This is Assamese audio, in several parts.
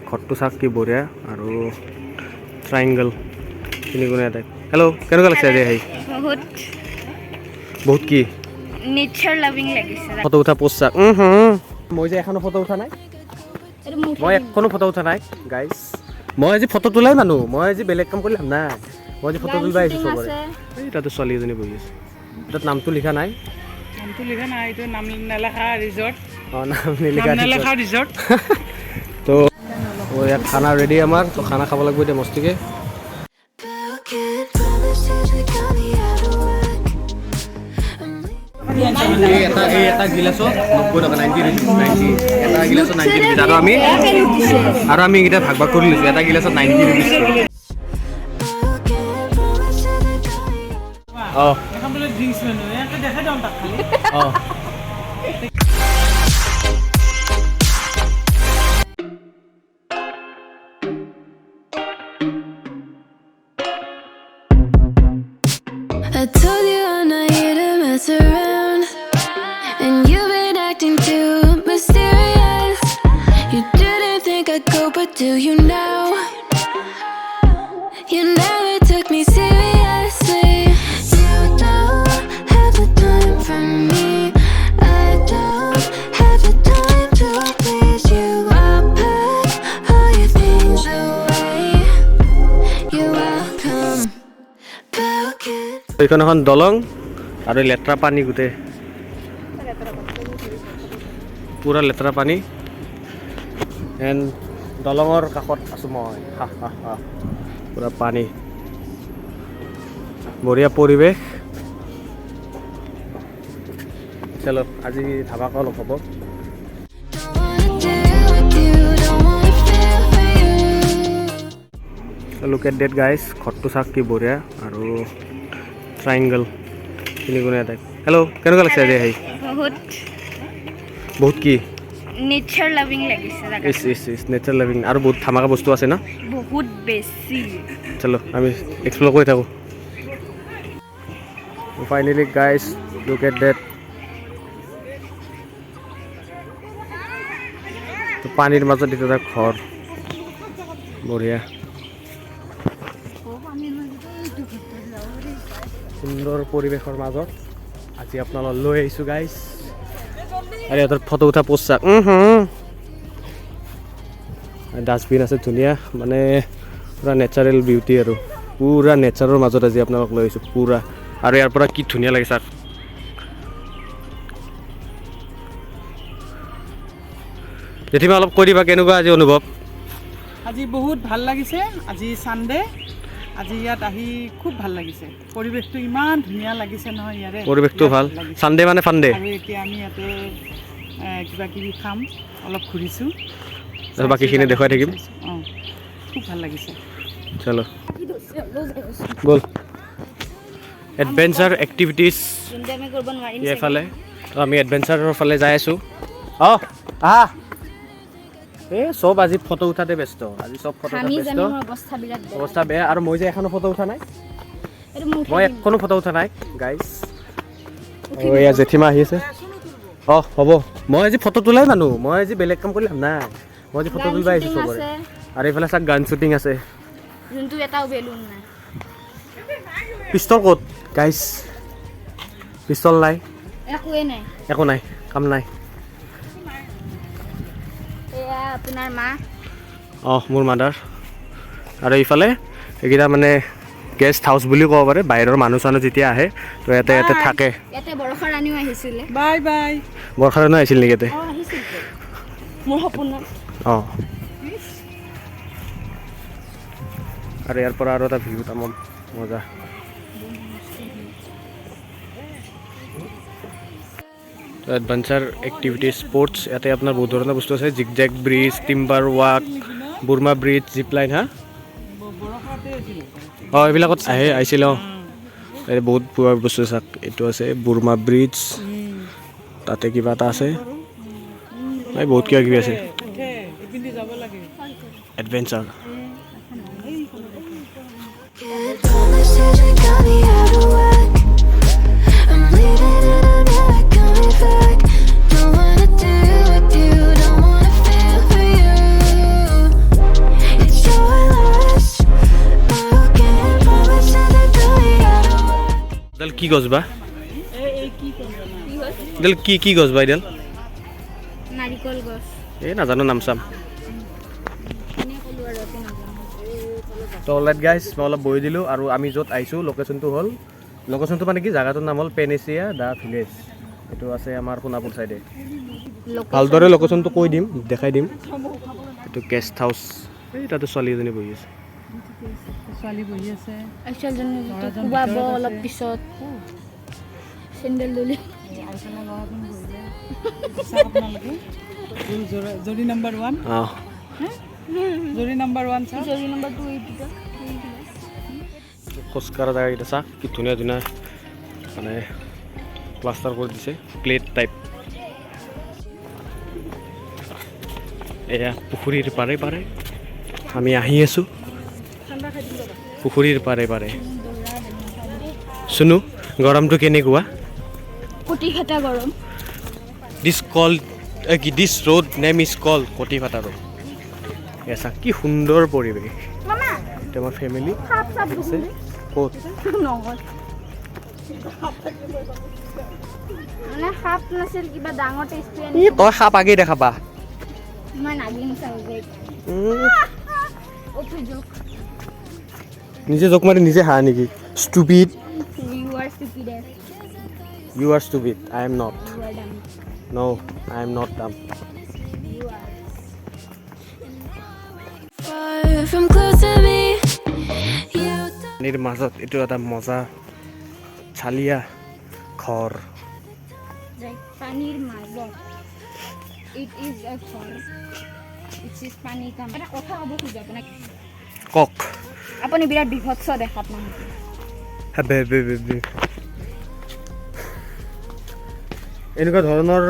ঘৰটো চাওক কি বঢ়িয়া আৰু ট্ৰাইংগল তিনিকোণীয়া টাইপ। হেল্ল' কেনেকুৱা লাগিছে আজি আহি? বহুত কি নেচাৰ লাভিং লাগিছে। ফটো উঠা পোষ্ট চাওক। মই যে এখনো ফটো উঠা নাই, মই এখনো ফটো উঠা নাই গাইজ। মই আজি ফটো তোলাই মানুহ, মই আজি বেলেগ কাম কৰি লাভ নাই। মই আজি ফটো তুলিব আহিছোঁ চবৰে। এই তাতে ছোৱালী এজনী বহি আছে, তাত নামটো লিখা নাই। নামটো লিখা নাই, এইটো নাম নেলেখা ৰিজৰ্ট। অঁ, নাম নেলেখা ৰিজৰ্ট। তো ইয়াত খানা ৰেডি আমাৰ, তো খানা খাব লাগিব এতিয়া মস্তিকে। এটা গিলাচত 90 টকা, 90 ৰুপিজ, 90 এটা গিলাচত 90 ৰুপিজ। আৰু আমি এইকেইটা ভাগ ভাগ কৰি লৈছোঁ, এটা গিলাচত 90 ৰুপিজ। অঁ এখন বোলে ড্ৰিংকছ মেনু, ইয়াতে দেখাই দিওঁ তাক খালি। অঁ I told you I'm not here to mess around, and you've been acting too mysterious. You didn't think I'd go, but do you now? You never took me seriously. You don't have the time for me. I don't have the time to please you. I'll pack all your things away. You're welcome back in. এইখন এখন দলং আৰু লেতেৰা পানী, গোটেই পুৰা লেতেৰা পানী। এণ্ড দলঙৰ কাষত আছোঁ মই, পুৰা পানী, বঢ়িয়া পৰিৱেশ। চলো আজি ধাবাকা অলপ হ'ব। Don't wanna deal with you, don't wanna feel for you. Look at that guys, ঘৰটো চাওক কি বঢ়িয়া আৰু ট্ৰাইংগল তিনিকোণীয়া টাইপ। হেল্ল' কেনেকুৱা লাগিছে আজি আহি? বহুত কি নেচাৰ লাভিং লাগিছে। নেচাৰ লাভিং আৰু বহুত ধামাকা বস্তু আছে ন, বহুত বেছি। চলো আমি এক্সপ্ল'ৰ কৰি থাকোঁ। Finally guys look at that, তো পানীৰ মাজত এইটো এটা ঘৰ, বঢ়িয়া সুন্দৰ পৰিৱেশৰ মাজত আজি আপোনালোক লৈ আহিছোঁ গাইজ। আৰু ইহঁতৰ ফটো উঠা পোষ্ট চাওক। ডাষ্টবিন আছে ধুনীয়া, মানে পূৰা নেচাৰেল বিউটি আৰু পূৰা নেচাৰৰ মাজত আজি আপোনালোক লৈ আহিছোঁ পূৰা। আৰু ইয়াৰ পৰা কি ধুনীয়া লাগে চাওক। জেঠিমা অলপ কৈ দিবা কেনেকুৱা আজি অনুভৱ? আজি বহুত ভাল লাগিছে। আজি ছানডে, আজি ইয়াত আহি খুব ভাল লাগিছে। পৰিৱেশটো ইমান ধুনীয়া লাগিছে নহয় ইয়াৰে। পৰিৱেশটো ভাল, ছানডে মানে ফানডে। আৰু এতিয়া আমি ইয়াতে কিবা কিবি খাম, অলপ ঘূৰিছোঁ, বাকীখিনি দেখুৱাই থাকিম। অঁ, খুব ভাল লাগিছে। চলো ব'ল, এডভেঞ্চাৰ এক্টিভিটিজ আমি কৰিব নোৱাৰিম এইফালে। আমি এডভেঞ্চাৰৰ ফালে যাই আছোঁ। অঁ আহা, এই চব আজি ফটো উঠাতে ব্যস্ত, আজি চব ফটো উঠাতে ব্যস্ত, অৱস্থা বিৰাট বেয়া। অৱস্থা বেয়া। আৰু মই যে এখনো ফটো উঠা নাই, মই এখনো ফটো উঠা নাই গাইজ। এয়া জেঠিমা আহি আছে। অঁ হ'ব, মই আজি ফটো তোলাই মানুহ, মই আজি বেলেগ কাম কৰি লাভ নাই। মই আজি ফটো তুলিব আহিছোঁ চবৰে। আৰু এইফালে চাওক গান শ্বুটিং আছে, যোনটো এটাও বেলুন নাই। পিষ্টল ক'ত গাইজ? পিষ্টল নাই, একোৱে নাই। একো নাই, কাম নাই। এয়া আপোনাৰ মা। অঁ মোৰ মাদাৰ। আৰু এইফালে এইকেইটা মানে গেষ্ট হাউচ বুলি ক'ব পাৰে, বাহিৰৰ মানুহ চানুহ যেতিয়া আহে তো ইয়াতে থাকে। ইয়াতে বৰষা ৰাণীও আহিছিলে। Bye bye. বৰ্ষা ৰাণীও আহিছিল নেকি ইয়াতে? আহিছিল মোৰ সপোনত। অঁ, আৰু ইয়াৰ পৰা আৰু এটা ভিউ তামাম মজা। এডভেঞ্চাৰ এক্টিভিটি স্পৰ্টছ, ইয়াতে আপোনাৰ বহুত ধৰণৰ বস্তু আছে। Zigzag bridge, timber walk, Burma bridge, zip line. হা অঁ, এইবিলাকত আহিছিল। অঁ, এই বহুত বস্তু চাওক, এইটো আছে বুৰমা ব্ৰিজ, তাতে কিবা এটা আছে, এই বহুত কিবা কিবি আছে। Adventure I'm leaving and I'm never coming back. Don't wanna deal with you, don't wanna feel কি গছ বা এই কি কৰিম জানা কি হ'ল এডাল কি গছ বা এডাল নাৰিকল গছ এই নাজানো নাম চাম এনে ক'লো আৰু একো নাজানো তো অলৰাইট গাইজ মই অলপ বহি দিলোঁ আৰু আমি য'ত আহিছোঁ লোকেশ্যনটো হ'ল লোকেশ্যনটো মানে কি জেগাটোৰ নাম হ'ল পেনেচিয়া দ্য ভিলেজ এইটো আছে আমাৰ সোণাপুৰ চাইডে ভালদৰে লোকেশ্যনটো কৈ দিম দেখাই দিম এইটো গেষ্ট হাউচ এই তাতে ছোৱালী এজনী বহি আছে ছোৱালী বহি আছে ছোৱালীজনী কোবাব অলপ পিছত চেণ্ডেল দলি আপোনালোকে জৰি নাম্বাৰ 1 অঁ জৰি নাম্বাৰ 1 চাওক জৰি নম্বৰ 2 এইটো খোজকাঢ়া জেগাকেইটা চাওক কি ধুনীয়া ধুনীয়া মানে প্লাষ্টাৰ কৰি দিছে প্লেট টাইপ এয়া পুখুৰীৰ পাৰে পাৰে আমি আহি আছোঁ পুখুৰীৰ পাৰে পাৰে শুনো গৰমটো কেনেকুৱা কুটি ফটা গৰম দিছ ৰোড নেম ইজ কল কটি ফাটা ৰোড এছা কি সুন্দৰ পৰিৱেশ মামা এটা আমাৰ ফেমিলি সাপ সাপ আছে ক'ত নহয় মানে সাপ নাছিল কিবা ডাঙৰ টেষ্টি ই তই সাপ আগেই দেখাবা মই নাগিন চাওঁ যে অপি জোক নিজে জোক মাৰি নিজে হাঁ নেকি stupid you are stupid you are stupid I am not you are dumb no I am not dumb you are Far from close to me, you don't. পানীৰ মাজত এইটো এটা মজা চালিয়া ঘৰ পানীৰ মাজত ইট ইজ এ ঘৰ ইট ইজ পানী কাম এটা কথা ক'ব খোজো আপোনাক কক আপুনি বিৰাট বিভৎস দেখাত নহয় এনেকুৱা ধৰণৰ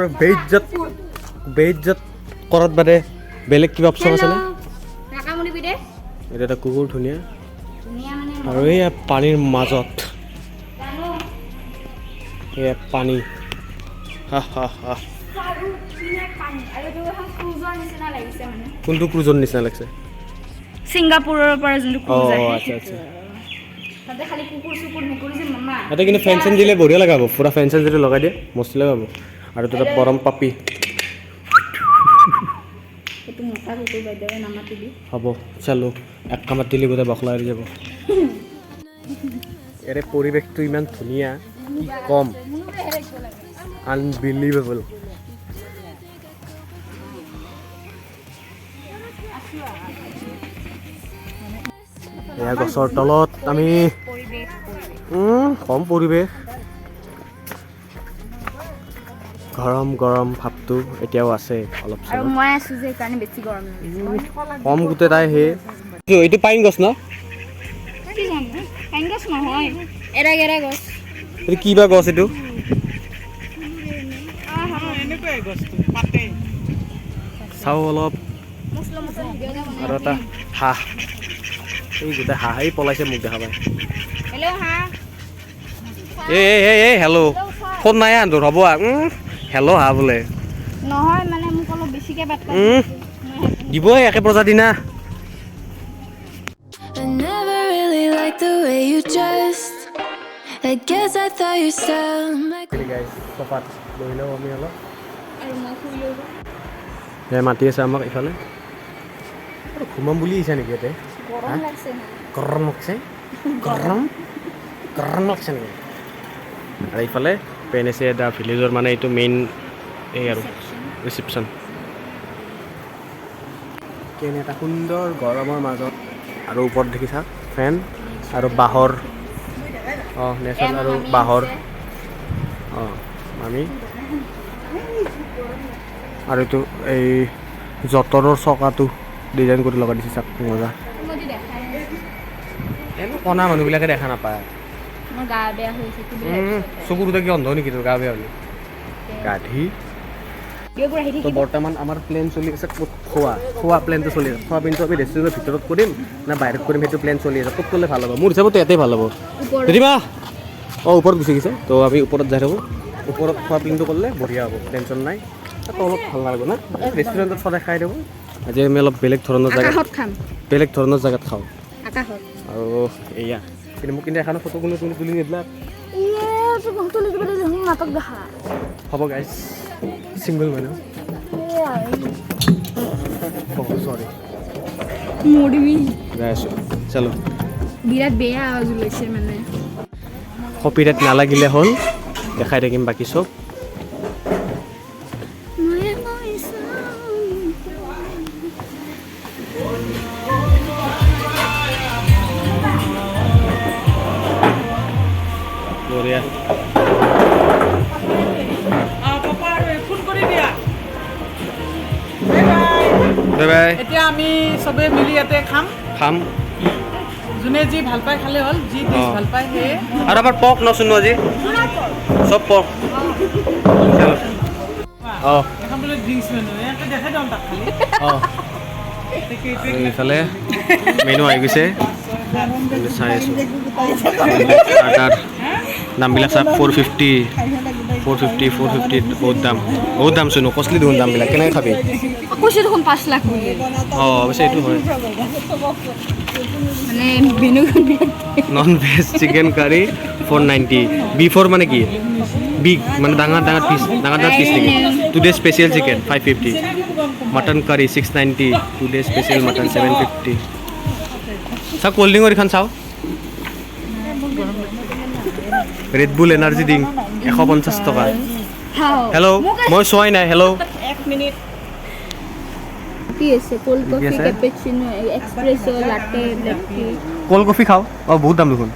বেইজ্জত কৰাত বাদে বেলেগ কিবা অপশ্যন আছেনে ৰাকামুনি বিদে এইটো এটা কুকুৰ ধুনীয়া ধুনীয়া মানে আৰু এইয়া পানীৰ মাজত জানো এয়া পানী হা হা হা আৰু কিনে পানী আৰু এইটো এখন ক্ৰুজৰ নিচিনা লাগিছে মানে কোনটো ক্ৰুজৰ নিচিনা লাগিছে ছিংগাপুৰৰ পৰা যোনটো অঁ ক্ৰুজ আহে আচ্ছা আচ্ছা তাতে খালি কুকুৰ চুকুৰ মেকুৰী যে মামা ইয়াতে কিন্তু ফেন চেন দিলে বঢ়িয়া লগাব পুৰা ফেন চেন যদি লগাই দিয়ে মস্তি লগাব আৰু তাতে পৰম পাপি সেইটো মতা কুকুৰ বাইদেৱে নামাতিবি হ'ব চালো এক কামত দিলে গোটেই বখলা এৰি যাব ইয়াৰে পৰিৱেশটো ইমান ধুনীয়া কি কম আনবিলিভেবল এয়া গছৰ তলত আমি কম পৰিৱেশ গৰম গৰম ভাৱটো এতিয়াও আছে অলপ আৰু চলপ মই আছো যে সেইকাৰণে বেছি গৰম লাগিছে কম গোটেই তাই সেই এইটো পাইন গছ ন কি জানো পাইন গছ নহয় এৰা গছ এইটো কি বা গছ এইটো এনেকুৱাই গছটো পাতে চাওঁ অলপ মছলা ভিডিঅ' এটা আৰু এটা হাঁহ এই গোটেই হাঁহেই পলাইছে মোক দেখা পাই হেল্ল' হা এই হেল্ল' ফোন নাই আন্দোৰ হ'ব হেল্ল' হাঁহ বোলে নহয় মানে মোক অলপ বেছিকৈ বাট দিবই একে প্ৰজাতি না I never really liked the way you dressed. I guess I thought you sound like. চফাত বহি লওঁ আমি অলপ আৰু মই শুই লৈ এই মাতি আছে আমাক ইফালে আৰু ঘুমাম বুলি আহিছা নেকি ইয়াতে গৰম লাগছে না গৰম লাগছে গৰম লাগছে নেকি আৰু ইফালে পেনেচিয়া দ্য ভিলেজৰ মানে এইটো মেইন এই আৰু ৰিচিপশ্যন কেনে এটা সুন্দৰ গৰমৰ মাজত আৰু ওপৰত দেখিছা ফেন আৰু বাঁহৰ নেচাৰ আৰু বাঁহৰ আমি আৰু এইটো এই যঁতৰৰ চকাটো ডিজাইন কৰি লগাই দিছে চাক মজা মইতো দেখাই নাই এনে কণা মানুহবিলাকে দেখা নাপায় মোৰ গা বেয়া হৈছে কি চকুৰ দুটা কি অন্ধ নেকি তোৰ গা বেয়া হ'লে গাধি এইবোৰ আহি তো থাকিব বৰ্তমান আমাৰ প্লেন চলি আছে ক'ত খোৱা প্লেনটো চলি আছে খোৱা প্লেনটো আমি ৰেষ্টুৰেণ্টৰ ভিতৰত কৰিম না বাহিৰত কৰিম সেইটো প্লেন চলি আছে ক'ত কৰিলে ভাল হ'ব মোৰ হিচাপত ইয়াতেই ভাল হ'ব ওপৰত দেখিবা ওপৰত গুচি গৈছে তো আমি ওপৰত যাই থাকোঁ ওপৰত খোৱা প্লেনটো কৰিলে বঢ়িয়া হ'ব টেনশ্যন নাই তাতো অলপ ভাল নালাগিব না ৰেষ্টুৰেণ্টত সদায় খাই দেব আজি আমি অলপ বেলেগ ধৰণৰ আকাশত খাম জেগাত খাওঁ আকাশত আৰু এয়া কিন্তু মোক কিন্তু এখন ফটো কোনো তুলি নিদিলা হ'ব গাইজ ছিংগল মানুহ চৰি যাই আছোঁ চলো বিৰাট বেয়া আৱাজ ওলাইছে মানে কপিৰাইট নালাগিলে হ'ল দেখাই থাকিম বাকী চব বঢ়িয়া বাই বাই এতিয়া আমি চবে মিলি ইয়াতে খাম যোনে যি ভাল পায় খালে হ'ল যি ডিছ ভাল পায় সেয়ে আৰু আমাৰ পক নচুনো আজি চব পক চলো অঁ এখন বোলে ড্ৰিংকছ মেনু ইয়াতে দেখাই দিওঁ তাক খালি অঁ এইফালে মেনু আহি গৈছে চাই আছোঁ তাৰ দামবিলাক চাওক 450 বহুত দাম চোন কষ্টলি দেখোন দামবিলাক কেনেকৈ খাবি কৈছে দেখোন 5 লাখ অঁ অৱশ্যে এইটো হয় মানে menu non veg chicken curry 490 before মানে কি বিগ মানে ডাঙৰ পিচ নেকি টুডে স্পেচিয়েল চিকেন 550 মটন কাৰী 690 টুডে স্পেচিয়েল মটন 750 চাওক ক'ল্ড ড্ৰিংকৰ এইখন চাওঁ ৰেড বুল এনাৰ্জি ড্ৰিংক 150 টকা হেল্ল' মই চোৱাই নাই হেল্ল' কি আছে cold coffee cappuccino espresso latte black tea cold coffee খাওঁ অঁ বহুত দাম দেখোন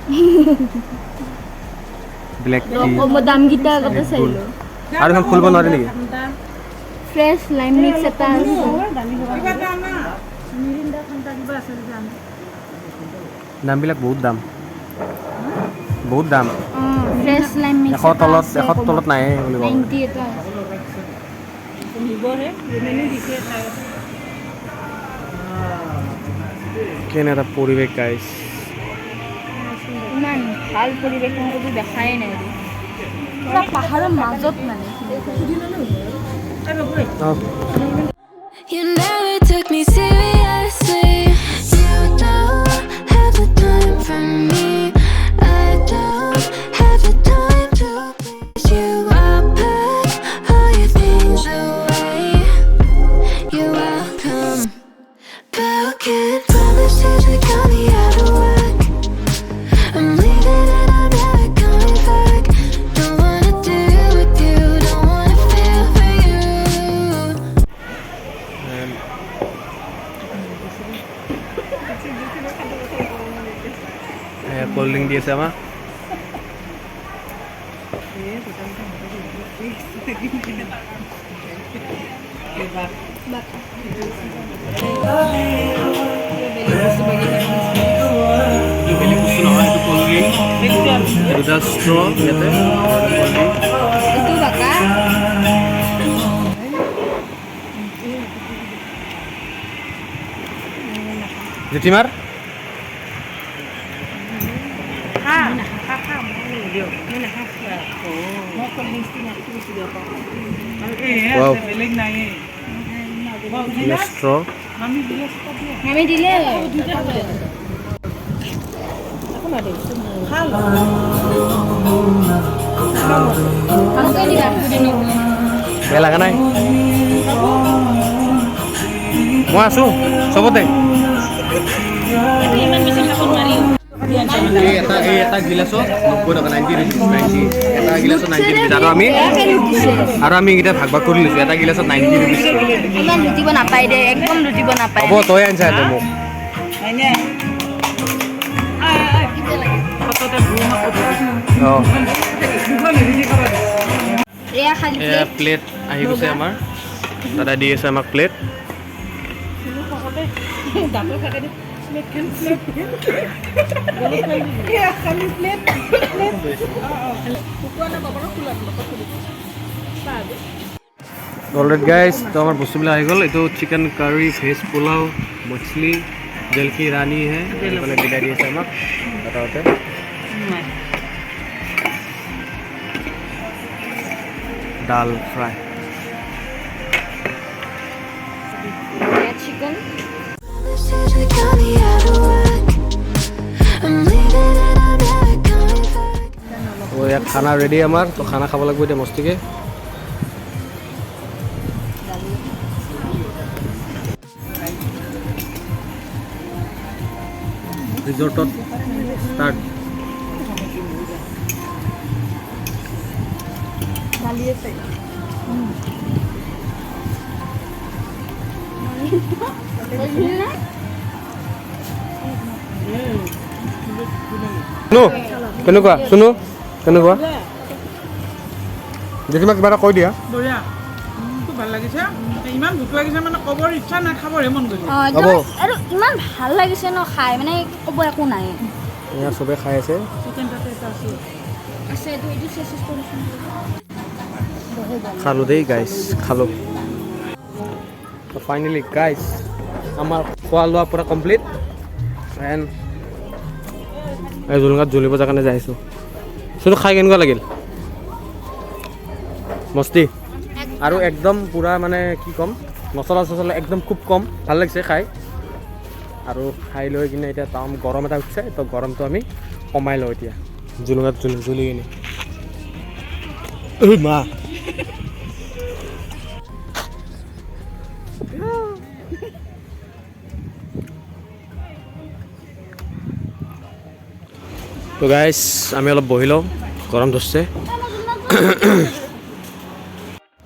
ব্লেক টি কম দাম গিটা কত চাইলো আৰু এখন খুলিব নোৱাৰি নেকি ফ্ৰেছ লাইম মিক্স এটা আছে দামবিলাক বহুত দাম ফ্ৰেছ লাইম মিক্স 100 তলত নাই বুলি কওঁ 90 এটা কেনে এটা পৰিৱেশ গাইছ ইমান ভাল পৰিৱেশ কিন্তু দেখাই নাই পুৰা পাহাৰৰ মাজত মানে You never took me seriously. You don't have the time for me. I don't have the time to please you. I'll pack all your things away. You're welcome. Broken promises that got me out of work. I'm leaving and I'm never coming back. Don't wanna deal with you. Don't wanna feel for you. Cold drink দি আছে আমাৰ দুটা ষ্ট্ৰ ইয়াতে এইটো বাকা জেঠিমাৰ বেলেগ নাই ষ্ট্ৰ আমি দিলে বেয়া লগা নাই মই আছোঁ চবতে এটা গিলাচত 90 টকা 90 এটা গিলাচত 90 ৰুপিজ আৰু আমি এইকেইটা ভাগ কৰি লৈছোঁ এটা গিলাচত 90 ৰুপিজ ইমান লুটিব নাপায় দে একদম লুটিব নাপায় হ'ব তই আনিছা মোক অঁ এয়া খালি প্লেট আহি গৈছে আমাৰ দাদা দি আছে আমাক প্লেট অলৰেড গাইজ তো আমাৰ বস্তুবিলাক আহি গ'ল এইটো চিকেন কাৰী ভেজ পোলাও মছলি জল কি ৰাণী হে এইফালে বিলাই দি আছে আমাক দাদাহঁতে দাল fry chicken Promises that got me out of work. I'm leaving and I'm never coming back. वो एक খানা ৰেডি আমাৰ, তো খানা খাব লাগিব এতিয়া মস্তিকে। ৰিজৰ্টত ষ্টাৰ্ট। কেনেকুৱা শুনো কেনেকুৱা জেঠিমা কিবা এটা কৈ দিয়া। বঢ়িয়া, খুব ভাল লাগিছে। ইমান ভোক লাগিছে মানে ক'বৰ ইচ্ছা নাই, খাবহে মন গৈছে। হ'ব আৰু ইমান ভাল লাগিছে ন খাই, মানে ক'ব একো নাই। এয়া চবে খাই আছে। চিকেন তাতে এটা আছে। আছে এইটো এইটো চেষ্টা কৰিছোঁ। খালোঁ দেই গাইজ, খালোঁ। ফাইনেলি গাইজ আমাৰ খোৱা লোৱা পূৰা কমপ্লিট। এণ্ড এই জুলুঙাত জ্বলিব যোৱাৰ কাৰণে যাই আছোঁ। সেইটো খাই কেনেকুৱা লাগিল? মস্তি আৰু একদম পূৰা মানে কি ক'ম, মছলা চছলা একদম খুব কম, ভাল লাগিছে খাই। আৰু খাই লৈ কিনে এতিয়া তাম গৰম এটা উঠিছে, তো গৰমটো আমি কমাই লওঁ এতিয়া জুলুঙাত জ্বলি কিনে। মা তো গাইজ আমি অলপ বহি লওঁ, গৰম ধৰিছে।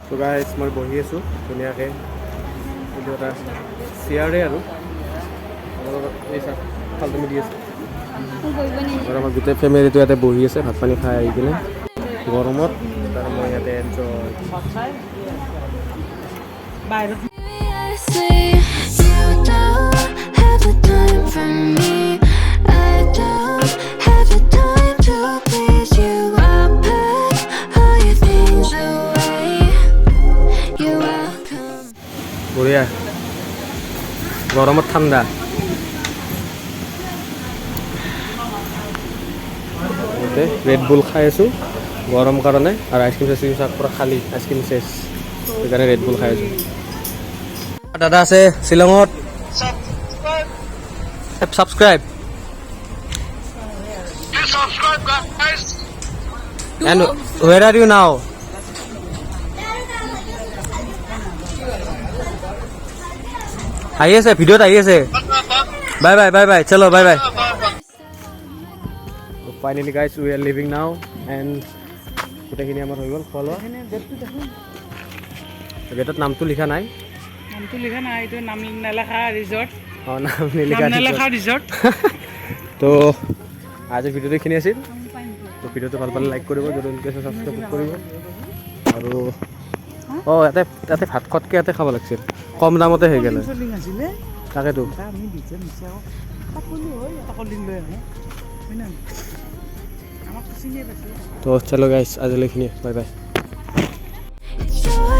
তো গাইজ মই বহি আছোঁ ধুনীয়াকৈ, কিন্তু এটা চেয়াৰে আৰু এই চাহ ফাল তুমি দি আছোঁ। আৰু আমাৰ গোটেই ফেমিলিটো ইয়াতে বহি আছে ভাত পানী খাই আহি কিনে গৰমত। আৰু মই ইয়াতে এনজয়। বাহিৰত Seriously, you don't have the time for me. I don't have the time to please you. I'll pack all your things away. You're welcome. বঢ়িয়া, গৰমত ঠাণ্ডা। ৰেড বুল খাই আছোঁ গৰম কাৰণে, আৰু আইচক্ৰীম চাইচক্ৰীম চাক পূৰা খালী, আইচক্ৰীম চেচ, সেইকাৰণে ৰেড বুল খাই আছোঁ। দাদা আছে শ্বিলঙত, ছাবস্ক্ৰাইব এণ্ড ৱেৰ আৰ ইউ নাও? আহি আছে ভিডিঅ'ত আহি আছে। বাই বাই বাই বাই, চলো bye bye. Finally guys we are living নাও এণ্ড গোটেইখিনি আমাৰ হৈ গ'ল খোৱা লোৱা। গেটত নামটো লিখা নাই, নামটো লিখা নাই, এইটো নাম নেলেখা ৰিজৰ্ট। অঁ নাম নিলিখা ৰিজৰ্ট। তো আজিৰ ভিডিঅ'টো এইখিনি আছিল। তো ভিডিঅ'টো ভাল পালে লাইক কৰিব, যদি এনেকৈ ছাবস্ক্ৰাইব কৰিব। আৰু অঁ ইয়াতে ভাত খোৱাতকৈ ইয়াতে খাব লাগিছিল, কম দামতে হৈ গ'লে। আছিলে তাকেতো আমি দিছে নিচে আকৌ তাকলি হয়, তাকলি লৈ আহোঁ হয় না, আমাক চিনিয়ে পাইছে। তো চলো গাইজ আজিলৈ এইখিনিয়ে, বাই বাই। It's your